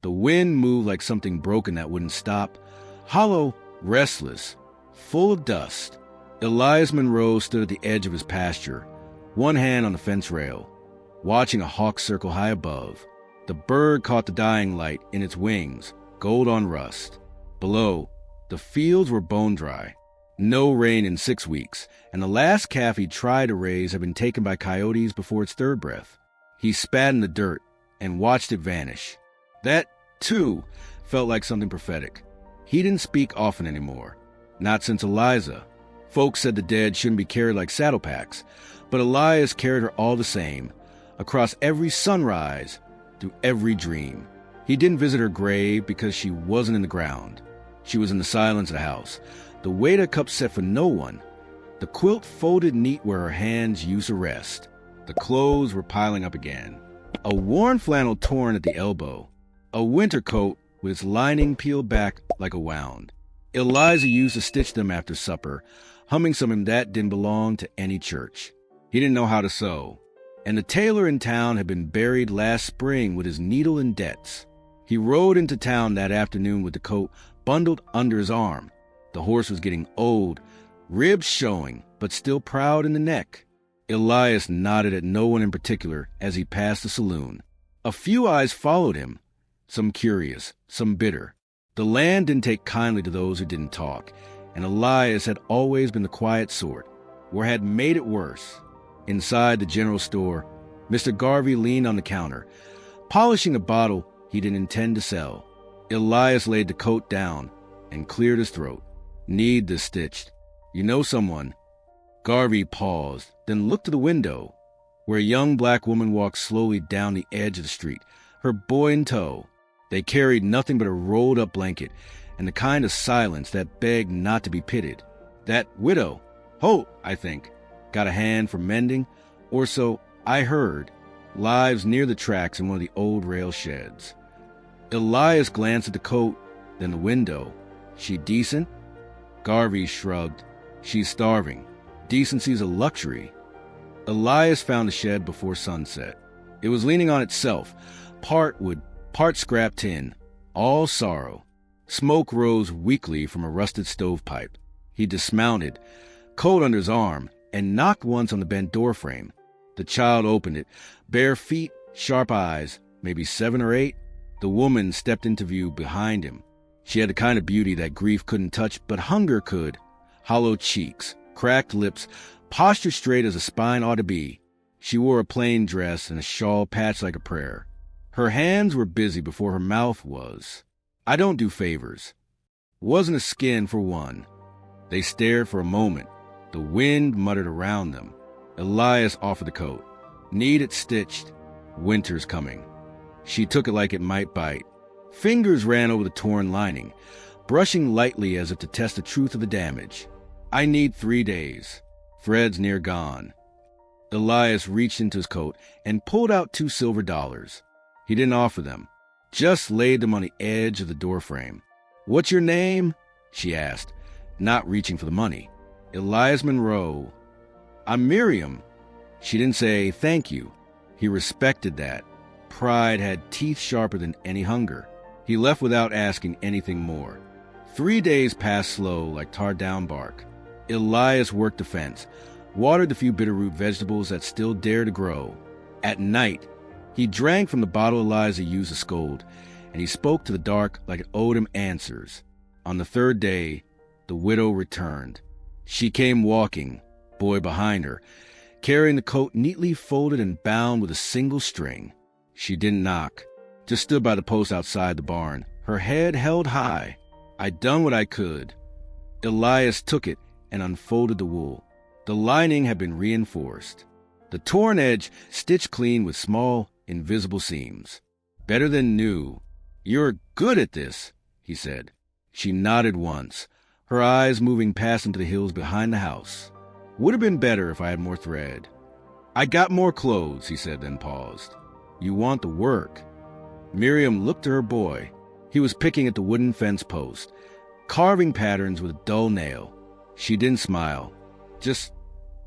The wind moved like something broken that wouldn't stop, hollow, restless, full of dust. Elias Monroe stood at the edge of his pasture, one hand on the fence rail, watching a hawk circle high above. The bird caught the dying light in its wings, gold on rust. Below, the fields were bone dry. No rain in 6 weeks, and the last calf he tried to raise had been taken by coyotes before its third breath. He spat in the dirt and watched it vanish. That, too, felt like something prophetic. He didn't speak often anymore. Not since Eliza. Folks said the dead shouldn't be carried like saddle packs, but Elias carried her all the same, across every sunrise, through every dream. He didn't visit her grave because she wasn't in the ground. She was in the silence of the house, the weight of cup set for no one, the quilt folded neat where her hands used to rest. The clothes were piling up again. A worn flannel torn at the elbow, a winter coat with its lining peeled back like a wound. Eliza used to stitch them after supper, humming something that didn't belong to any church. He didn't know how to sew, and the tailor in town had been buried last spring with his needle in debts. He rode into town that afternoon with the coat bundled under his arm. The horse was getting old, ribs showing, but still proud in the neck. Elias nodded at no one in particular as he passed the saloon. A few eyes followed him, some curious, some bitter. The land didn't take kindly to those who didn't talk, and Elias had always been the quiet sort, or had made it worse. Inside the general store, Mr. Garvey leaned on the counter, polishing a bottle he didn't intend to sell. Elias laid the coat down and cleared his throat. Need this stitched. You know someone? Garvey paused, then looked to the window, where a young black woman walked slowly down the edge of the street, her boy in tow. They carried nothing but a rolled-up blanket and the kind of silence that begged not to be pitied. That widow, Holt, I think, got a hand for mending, or so I heard, lives near the tracks in one of the old rail sheds. Elias glanced at the coat, then the window. She decent? Garvey shrugged. She's starving. Decency's a luxury. Elias found the shed before sunset. It was leaning on itself, part wood, part scrap tin, all sorrow. Smoke rose weakly from a rusted stovepipe. He dismounted, coat under his arm, and knocked once on the bent doorframe. The child opened it, bare feet, sharp eyes, maybe 7 or 8. The woman stepped into view behind him. She had the kind of beauty that grief couldn't touch, but hunger could. Hollow cheeks, cracked lips, posture straight as a spine ought to be. She wore a plain dress and a shawl patched like a prayer. Her hands were busy before her mouth was. I don't do favors. Wasn't a skin for one. They stared for a moment. The wind muttered around them. Elias offered the coat. Need it stitched. Winter's coming. She took it like it might bite. Fingers ran over the torn lining, brushing lightly as if to test the truth of the damage. I need 3 days. Thread's near gone. Elias reached into his coat and pulled out 2 silver dollars. He didn't offer them, just laid them on the edge of the doorframe. What's your name? She asked, not reaching for the money. Elias Monroe. I'm Miriam. She didn't say thank you. He respected that. Pride had teeth sharper than any hunger. He left without asking anything more. 3 days passed slow like tarred-down bark. Elias worked the fence, watered the few bitterroot vegetables that still dared to grow. At night, he drank from the bottle Eliza used to scold, and he spoke to the dark like it owed him answers. On the 3rd day, the widow returned. She came walking, boy behind her, carrying the coat neatly folded and bound with a single string. She didn't knock, just stood by the post outside the barn, her head held high. I'd done what I could. Elias took it and unfolded the wool. The lining had been reinforced. The torn edge stitched clean with small, invisible seams. Better than new. You're good at this, he said. She nodded once, her eyes moving past him to the hills behind the house. Would have been better if I had more thread. I got more clothes, he said, then paused. You want the work. Miriam looked to her boy. He was picking at the wooden fence post, carving patterns with a dull nail. She didn't smile, just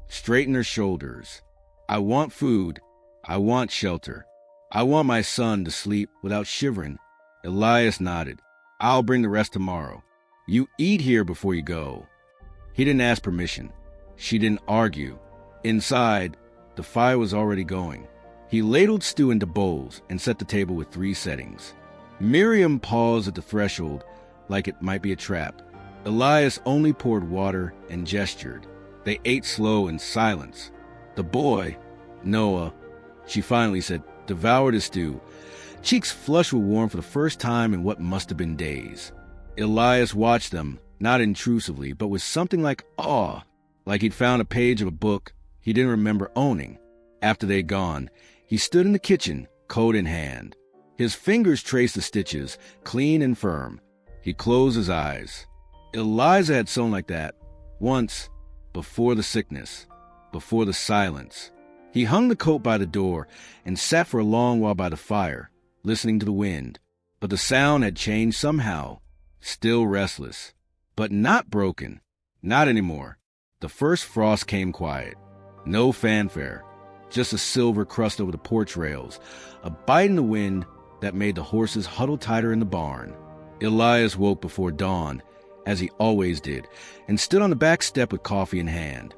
straightened her shoulders. I want food. I want shelter. I want my son to sleep without shivering. Elias nodded. I'll bring the rest tomorrow. You eat here before you go. He didn't ask permission. She didn't argue. Inside, the fire was already going. He ladled stew into bowls and set the table with 3 settings. Miriam paused at the threshold like it might be a trap. Elias only poured water and gestured. They ate slow in silence. The boy, Noah, she finally said, devoured his stew, cheeks flushed with warmth for the first time in what must have been days. Elias watched them, not intrusively, but with something like awe, like he'd found a page of a book he didn't remember owning. After they'd gone, he stood in the kitchen, coat in hand. His fingers traced the stitches, clean and firm. He closed his eyes. Eliza had sewn like that, once, before the sickness, before the silence. He hung the coat by the door and sat for a long while by the fire, listening to the wind. But the sound had changed somehow, still restless, but not broken, not anymore. The first frost came quiet. No fanfare, just a silver crust over the porch rails, a bite in the wind that made the horses huddle tighter in the barn. Elias woke before dawn, as he always did, and stood on the back step with coffee in hand,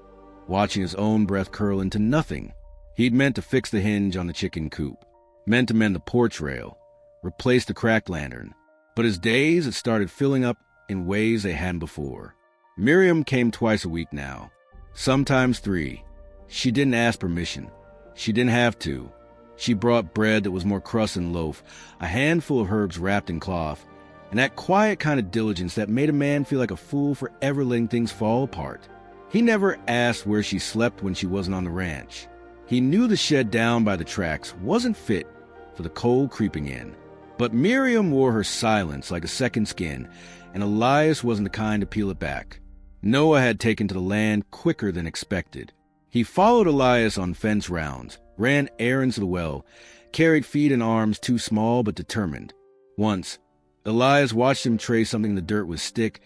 watching his own breath curl into nothing. He'd meant to fix the hinge on the chicken coop, meant to mend the porch rail, replace the cracked lantern, but his days had started filling up in ways they hadn't before. Miriam came twice a week now, sometimes 3. She didn't ask permission. She didn't have to. She brought bread that was more crust than loaf, a handful of herbs wrapped in cloth, and that quiet kind of diligence that made a man feel like a fool for ever letting things fall apart. He never asked where she slept when she wasn't on the ranch. He knew the shed down by the tracks wasn't fit for the cold creeping in. But Miriam wore her silence like a second skin, and Elias wasn't the kind to peel it back. Noah had taken to the land quicker than expected. He followed Elias on fence rounds, ran errands to the well, carried feet and arms too small but determined. Once, Elias watched him trace something in the dirt with stick,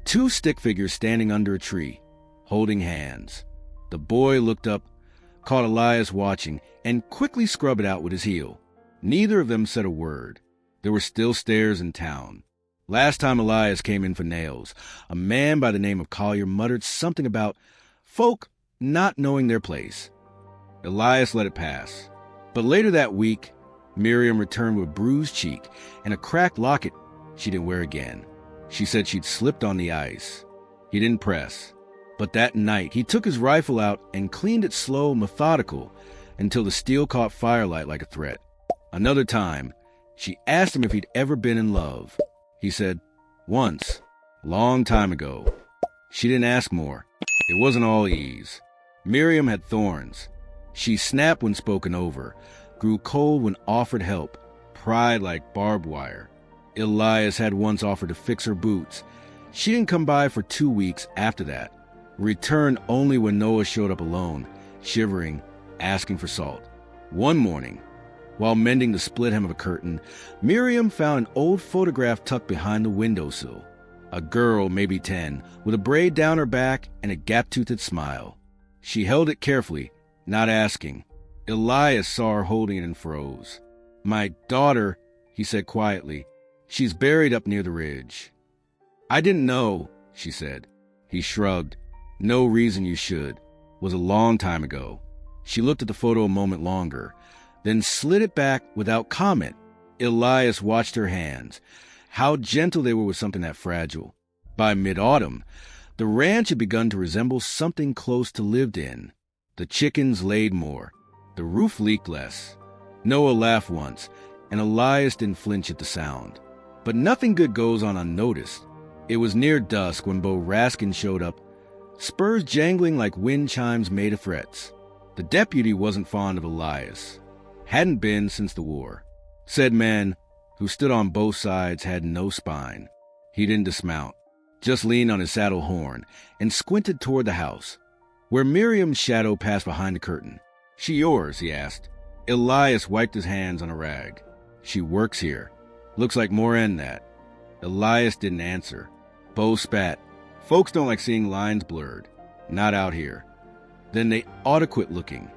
2 stick figures standing under a tree, holding hands. The boy looked up, caught Elias watching, and quickly scrubbed it out with his heel. Neither of them said a word. There were still stairs in town. Last time Elias came in for nails, a man by the name of Collier muttered something about folk not knowing their place. Elias let it pass. But later that week, Miriam returned with a bruised cheek and a cracked locket she didn't wear again. She said she'd slipped on the ice. He didn't press. But that night, he took his rifle out and cleaned it slow, methodical, until the steel caught firelight like a threat. Another time, she asked him if he'd ever been in love. He said, once, long time ago. She didn't ask more. It wasn't all ease. Miriam had thorns. She snapped when spoken over, grew cold when offered help, pried like barbed wire. Elias had once offered to fix her boots. She didn't come by for 2 weeks after that, returned only when Noah showed up alone, shivering, asking for salt. One morning, while mending the split hem of a curtain, Miriam found an old photograph tucked behind the windowsill. A girl, maybe 10, with a braid down her back and a gap-toothed smile. She held it carefully, not asking. Elias saw her holding it and froze. My daughter, he said quietly. She's buried up near the ridge. I didn't know, she said. He shrugged. No reason you should. Was a long time ago. She looked at the photo a moment longer, then slid it back without comment. Elias watched her hands, how gentle they were with something that fragile. By mid-autumn, the ranch had begun to resemble something close to lived in. The chickens laid more. The roof leaked less. Noah laughed once, and Elias didn't flinch at the sound. But nothing good goes on unnoticed. It was near dusk when Bo Raskin showed up, spurs jangling like wind chimes made of threats. The deputy wasn't fond of Elias. Hadn't been since the war. Said man, who stood on both sides, had no spine. He didn't dismount, just leaned on his saddle horn and squinted toward the house, where Miriam's shadow passed behind the curtain. She yours? He asked. Elias wiped his hands on a rag. She works here. Looks like more than that. Elias didn't answer. Bo spat. Folks don't like seeing lines blurred. Not out here. Then they ought to quit looking.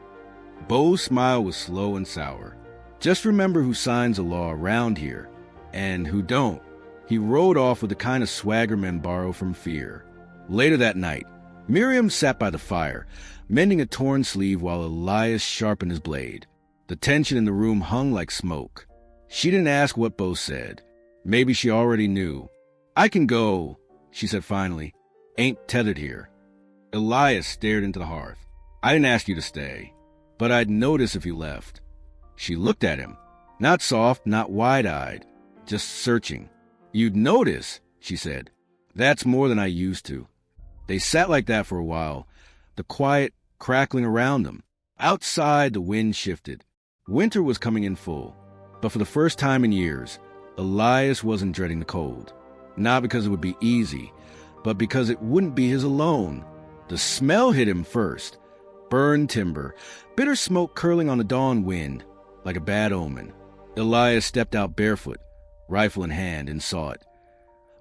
Bo's smile was slow and sour. Just remember who signs the law around here. and who don't. He rode off with the kind of swagger men borrow from fear. Later that night, Miriam sat by the fire, mending a torn sleeve while Elias sharpened his blade. The tension in the room hung like smoke. She didn't ask what Bo said. Maybe she already knew. "I can go," she said finally. "Ain't tethered here." Elias stared into the hearth. "I didn't ask you to stay, but I'd notice if you left." She looked at him. Not soft, not wide-eyed, just searching. "You'd notice," she said. "That's more than I used to." They sat like that for a while, the quiet crackling around them. Outside, the wind shifted. Winter was coming in full, but for the first time in years, Elias wasn't dreading the cold. Not because it would be easy, but because it wouldn't be his alone. The smell hit him first. Burned timber, bitter smoke curling on the dawn wind, like a bad omen. Elias stepped out barefoot, rifle in hand, and saw it.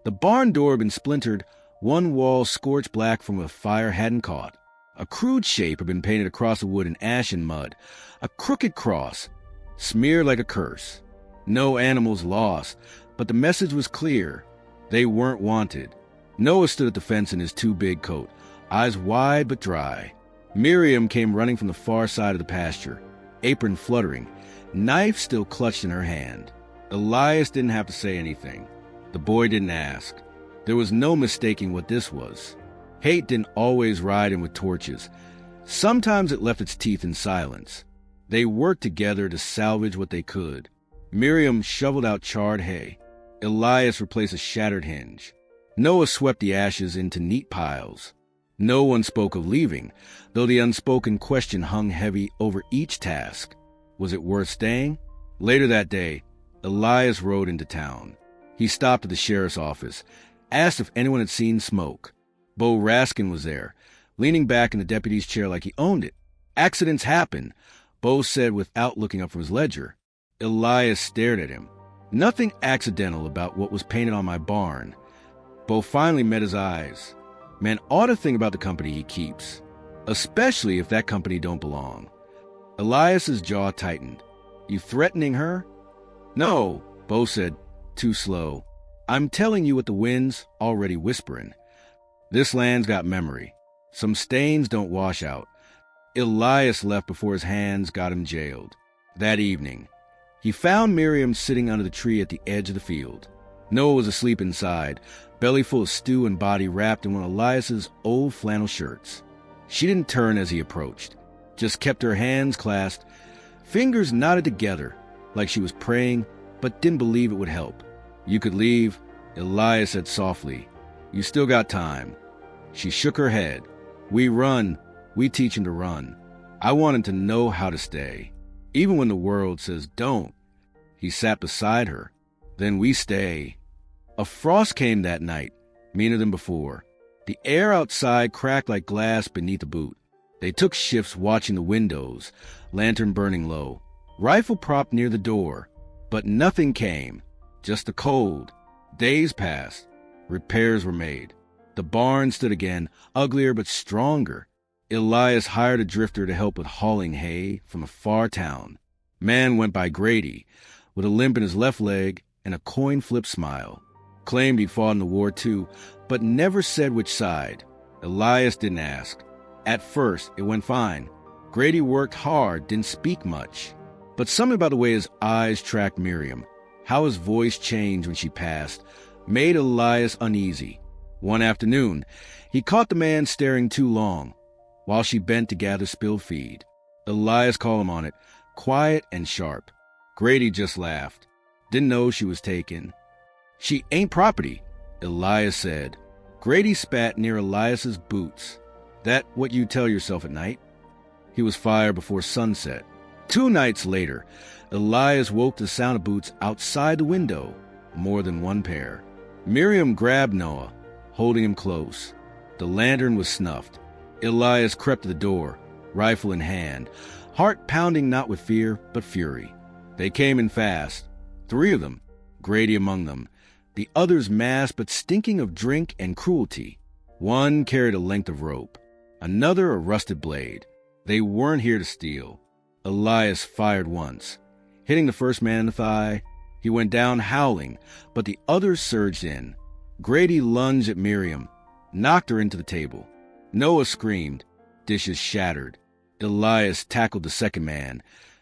The barn door had been splintered, one wall scorched black from where the fire hadn't caught. A crude shape had been painted across the wood in ash and mud, a crooked cross, smeared like a curse. No animals lost, but the message was clear. They weren't wanted. Noah stood at the fence in his too-big coat, eyes wide but dry. Miriam came running from the far side of the pasture, apron fluttering, knife still clutched in her hand. Elias didn't have to say anything. The boy didn't ask. There was no mistaking what this was. Hate didn't always ride in with torches. Sometimes it left its teeth in silence. They worked together to salvage what they could. Miriam shoveled out charred hay. Elias replaced a shattered hinge. Noah swept the ashes into neat piles. No one spoke of leaving, though the unspoken question hung heavy over each task. Was it worth staying? Later that day, Elias rode into town. He stopped at the sheriff's office, asked if anyone had seen smoke. Bo Raskin was there, leaning back in the deputy's chair like he owned it. "Accidents happen," Bo said without looking up from his ledger. Elias stared at him. "Nothing accidental about what was painted on my barn." Bo finally met his eyes. Man ought to think about the company he keeps, especially if that company don't belong. Elias's jaw tightened. "You threatening her?" "No," Bo said, too slow. "I'm telling you what the wind's already whispering. This land's got memory. Some stains don't wash out." Elias left before his hands got him jailed. That evening, he found Miriam sitting under the tree at the edge of the field. Noah was asleep inside, belly full of stew and body wrapped in one of Elias's old flannel shirts. She didn't turn as he approached, just kept her hands clasped, fingers knotted together, like she was praying, but didn't believe it would help. "You could leave," Elias said softly. "You still got time." She shook her head. "We run. We teach him to run. I want him to know how to stay, even when the world says don't." He sat beside her. "Then we stay." A frost came that night, meaner than before. The air outside cracked like glass beneath a boot. They took shifts watching the windows, lantern burning low, rifle propped near the door. But nothing came, just the cold. Days passed. Repairs were made. The barn stood again, uglier but stronger. Elias hired a drifter to help with hauling hay from a far town. Man went by Grady, with a limp in his left leg and a coin-flip smile. Claimed he'd fought in the war too, but never said which side. Elias didn't ask. At first, it went fine. Grady worked hard, didn't speak much. But something about the way his eyes tracked Miriam, how his voice changed when she passed, made Elias uneasy. One afternoon, he caught the man staring too long, while she bent to gather spilled feed. Elias called him on it, quiet and sharp. Grady just laughed. Didn't know she was taken. "She ain't property," Elias said. Grady spat near Elias's boots. "That what you tell yourself at night?" He was fired before sunset. 2 nights later, Elias woke to the sound of boots outside the window, more than one pair. Miriam grabbed Noah, holding him close. The lantern was snuffed. Elias crept to the door, rifle in hand, heart pounding not with fear, but fury. They came in fast. 3 of them, Grady among them, the others masked but stinking of drink and cruelty. One carried a length of rope, another a rusted blade. They weren't here to steal. Elias fired once. Hitting the first man in the thigh, He went down howling, but the others surged in. Grady lunged at Miriam, knocked her into the table. Noah screamed. Dishes shattered. Elias tackled the second man,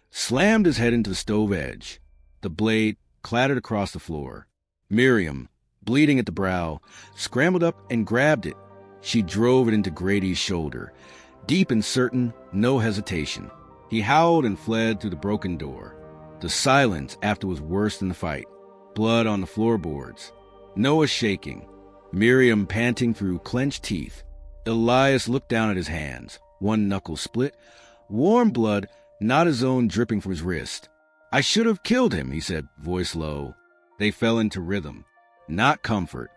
slammed his head into the stove edge. The blade clattered across the floor. Miriam, bleeding at the brow, scrambled up and grabbed it. She drove it into Grady's shoulder. Deep and certain, no hesitation. He howled and fled through the broken door. The silence after was worse than the fight. Blood on the floorboards. Noah shaking. Miriam panting through clenched teeth. Elias looked down at his hands. One knuckle split. Warm blood, not his own, dripping from his wrist. "I should have killed him," he said, voice low. They fell into rhythm. Not comfort.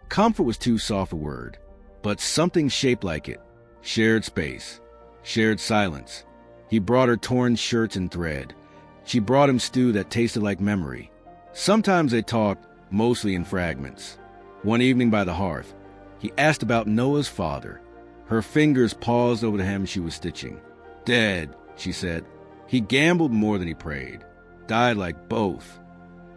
Comfort was too soft a word. But something shaped like it. Shared space. Shared silence. He brought her torn shirts and thread. She brought him stew that tasted like memory. Sometimes they talked, mostly in fragments. One evening by the hearth, he asked about Noah's father. Her fingers paused over the hem she was stitching. "Dead," she said. "He gambled more than he prayed. Died like both."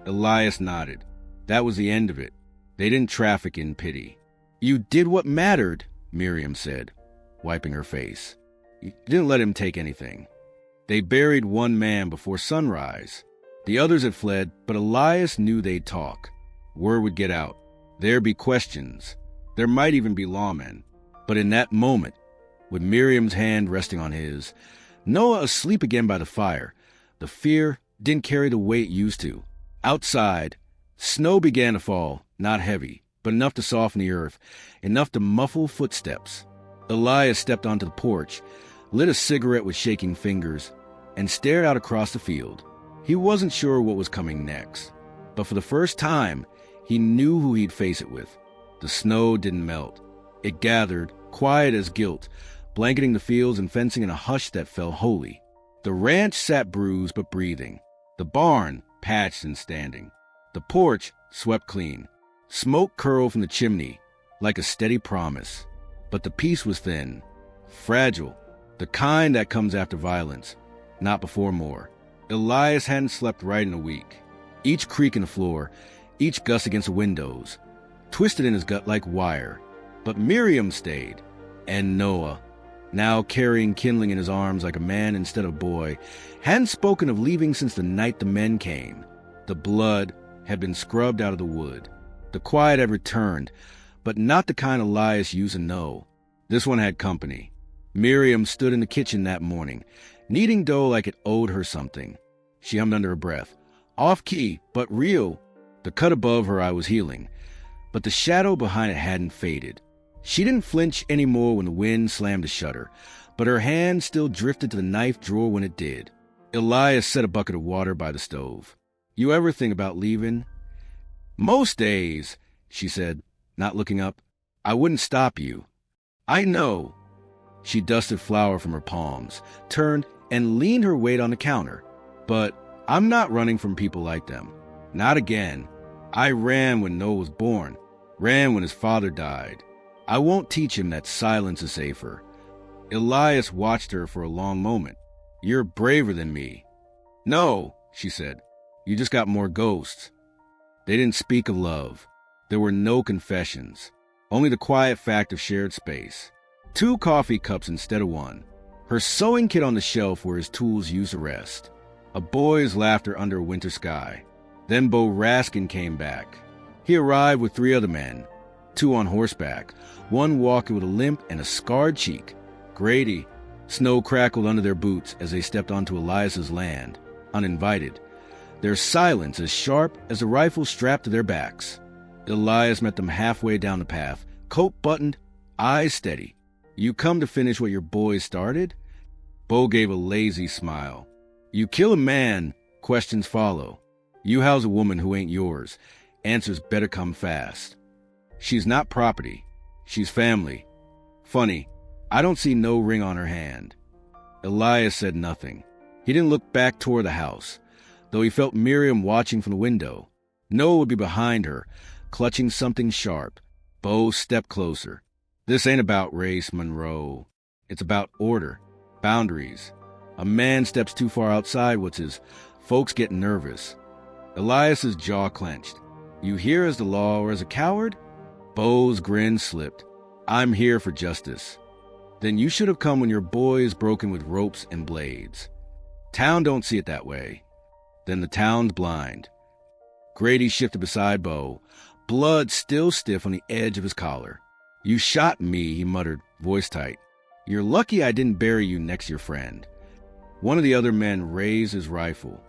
Elias nodded. That was the end of it. They didn't traffic in pity. "You did what mattered," Miriam said, wiping her face. "You didn't let him take anything." They buried one man before sunrise. The others had fled, but Elias knew they'd talk. Word would get out. There'd be questions. There might even be lawmen. But in that moment, with Miriam's hand resting on his, Noah asleep again by the fire, the fear didn't carry the weight it used to. Outside, snow began to fall, not heavy, but enough to soften the earth, enough to muffle footsteps. Elias stepped onto the porch, lit a cigarette with shaking fingers, and stared out across the field. He wasn't sure what was coming next, but for the first time, he knew who he'd face it with. The snow didn't melt. It gathered, quiet as guilt, blanketing the fields and fencing in a hush that felt holy. The ranch sat bruised but breathing. The barn patched and standing. The porch swept clean. Smoke curled from the chimney like a steady promise. But the peace was thin, fragile, the kind that comes after violence, not before more. Elias hadn't slept right in a week. Each creak in the floor, each gust against the windows, twisted in his gut like wire. But Miriam stayed, and Noah, now carrying kindling in his arms like a man instead of boy, hadn't spoken of leaving since the night the men came. The blood had been scrubbed out of the wood. The quiet had returned, but not the kind Elias used to know. This one had company. Miriam stood in the kitchen that morning, kneading dough like it owed her something. She hummed under her breath. Off-key, but real. The cut above her eye was healing, but the shadow behind it hadn't faded. She didn't flinch anymore when the wind slammed the shutter, but her hand still drifted to the knife drawer when it did. Elias set a bucket of water by the stove. "You ever think about leaving?" "Most days," she said, not looking up. "I wouldn't stop you." "I know." She dusted flour from her palms, turned, and leaned her weight on the counter. "But I'm not running from people like them. Not again. I ran when Noah was born, ran when his father died. I won't teach him that silence is safer." Elias watched her for a long moment. "You're braver than me." "No," she said. "You just got more ghosts." They didn't speak of love. There were no confessions, only the quiet fact of shared space. 2 coffee cups instead of 1. Her sewing kit on the shelf where his tools used to rest. A boy's laughter under a winter sky. Then Bo Raskin came back. He arrived with 3 other men, 2 on horseback, one walking with a limp and a scarred cheek. Grady. Snow crackled under their boots as they stepped onto Elias's land, uninvited. Their silence as sharp as the rifle strapped to their backs. Elias met them halfway down the path, coat buttoned, eyes steady. "You come to finish what your boys started?" Bo gave a lazy smile. "You kill a man, questions follow. You house a woman who ain't yours. Answers better come fast. She's not property. She's family. Funny, I don't see no ring on her hand." Elias said nothing. He didn't look back toward the house, though he felt Miriam watching from the window. Noah would be behind her, clutching something sharp. Bo stepped closer. "This ain't about race, Monroe. It's about order, boundaries. A man steps too far outside what's his, folks get nervous. Elias's jaw clenched. You here as the law or as a coward? Bo's grin slipped. I'm here for justice. Then you should have come when your boy is broken with ropes and blades. Town don't see it that way. Then the town's blind. Grady shifted beside Bo, blood still stiff on the edge of his collar. You shot me, he muttered, voice tight. You're lucky I didn't bury you next to your friend. One of the other men raised his rifle.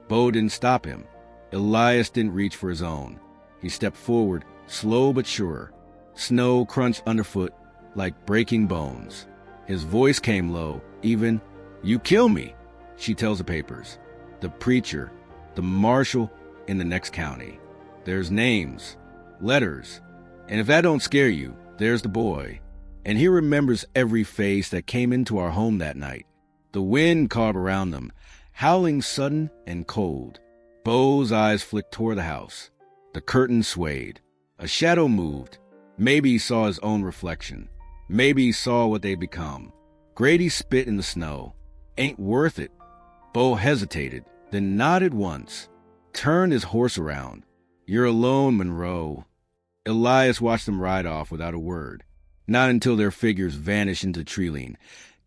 Bo didn't stop him. Elias didn't reach for his own. He stepped forward, slow but sure. Snow crunched underfoot like breaking bones. His voice came low, even, You kill me, she tells the papers. The preacher, the marshal in the next county. There's names, letters, and if that don't scare you, there's the boy. And he remembers every face that came into our home that night. The wind caught around them, howling sudden and cold. Bo's eyes flicked toward the house. The curtain swayed. A shadow moved. Maybe he saw his own reflection. Maybe he saw what they'd become. Grady spit in the snow. Ain't worth it. Bo hesitated, then nodded once. Turned his horse around. You're alone, Monroe. Elias watched them ride off without a word. Not until their figures vanished into treeline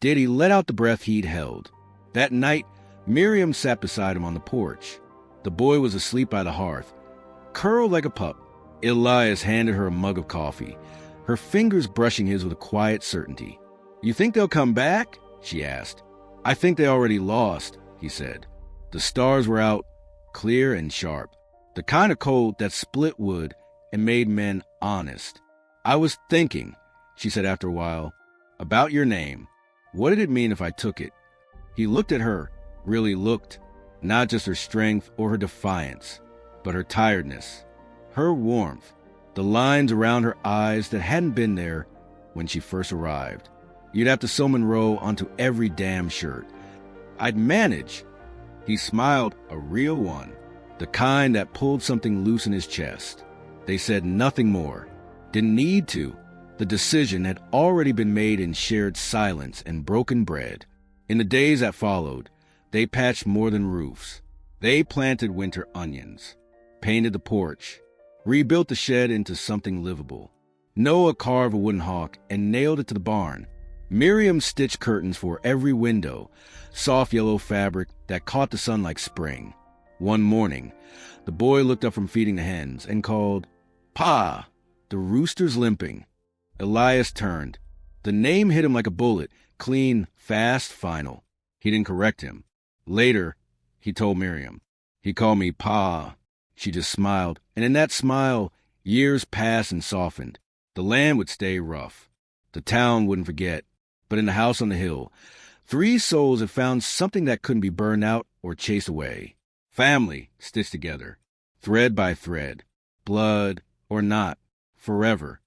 did he let out the breath he'd held. That night, Miriam sat beside him on the porch. The boy was asleep by the hearth, curled like a pup. Elias handed her a mug of coffee, her fingers brushing his with a quiet certainty. You think they'll come back? She asked. I think they already lost, he said. The stars were out, clear and sharp, the kind of cold that split wood and made men honest. I was thinking, she said after a while, about your name. What did it mean if I took it? He looked at her, really looked, not just her strength or her defiance, but her tiredness, her warmth, the lines around her eyes that hadn't been there when she first arrived. You'd have to sew Monroe onto every damn shirt. I'd manage. He smiled, a real one, the kind that pulled something loose in his chest. They said nothing more. Didn't need to. The decision had already been made in shared silence and broken bread. In the days that followed, they patched more than roofs. They planted winter onions, painted the porch, rebuilt the shed into something livable. Noah carved a wooden hawk and nailed it to the barn. Miriam stitched curtains for every window, soft yellow fabric that caught the sun like spring. One morning, the boy looked up from feeding the hens and called, Pa! The rooster's limping. Elias turned. The name hit him like a bullet, clean, fast, final. He didn't correct him. Later, he told Miriam. He called me Pa. She just smiled, and in that smile, years passed and softened. The land would stay rough. The town wouldn't forget. But in the house on the hill, 3 souls had found something that couldn't be burned out or chased away. Family stitched together, thread by thread, blood or not, forever.